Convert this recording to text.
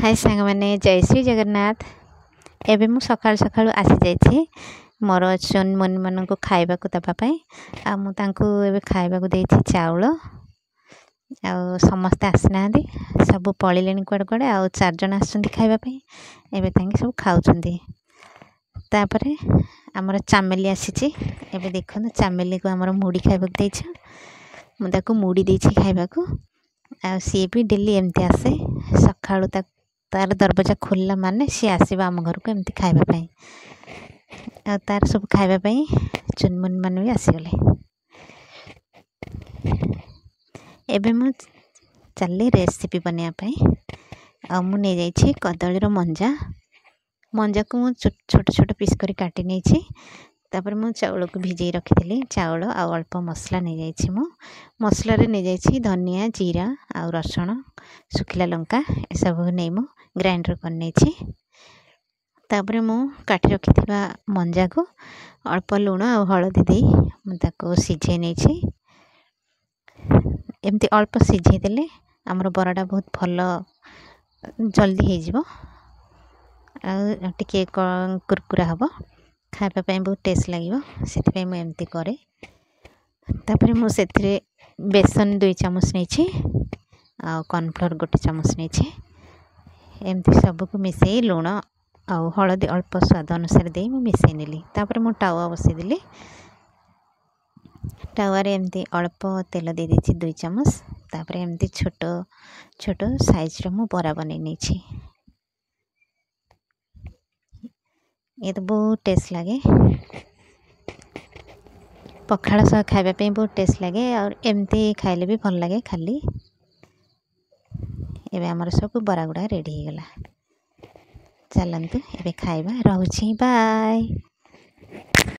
हाय सांग मैंने जय श्री जगन्नाथ। एबे मु सकाल सकाल आसी जाइए मोर चुन मुन मान को खाइबा को दबापाई आबे खाइबा को देती चाउल आ समस्ते आसीना सब पड़े कुआड़े कुआड़े आ 4 जन आसुँच खाइबापी एवं सब खाऊँच। तापर आमर चामेली आसी एबे देखो चामेली को आमर मुड़ी खाइबा देछ मुझे मुड़ी देछि खाइबा को आ सी भी डेली एमती आसे सकाळु तार दरवाजा खोलला माने सी आसवा आम घर को एमती खाइबापी आ तार सब खाइबापी चुनमुन मान भी आसीगले। एबे मु चली रेसिपी बनायापाई आ मु नहीं जाइछि कदलीर मंजा को मु छोट छोट पीस करी काटी नहीं तापर मु चाउल को भिजई रखी चाउल आ अल्प मसला नहीं जाइछि मु मसला रे नहीं जाइछि धनिया जीरा आ रसुण सुखिला लंका ए सब नहीं मु ग्राइंडर कर नहीं तापर मु काटी रखी मंजा को अल्प लुण आ हलदी दे मुझे सिझे नहीं एमती अल्प सिझे देले आमर बराटा बहुत भल जल्दी हो टिके कुरकुरा हम खाइबापी बहुत टेस्ट लगे से मुझे करे। तापर मुझे बेसन 2 चामच नहीं आ कॉर्नफ्लोर 1 चामच नहीं एमती सबको मिसई लुण आ हलदी अल्प स्वाद अनुसार दे मिसई नेली। तापर मु टावा बसईदेली टावर एमती अल्प तेल दे देछि 2 चामच तापर एमती छोट छोट साइज रो मु बरा बनै नहीं ये तो बहुत टेस्ट लगे पखाड़ सह खाइबापी बहुत टेस्ट लगे और एमती खाइले भी भल लगे खाली। एबे आमर सब बरा गुड़ा रेडी हो गला चलतु एबे खाइबा रहूछि बाय।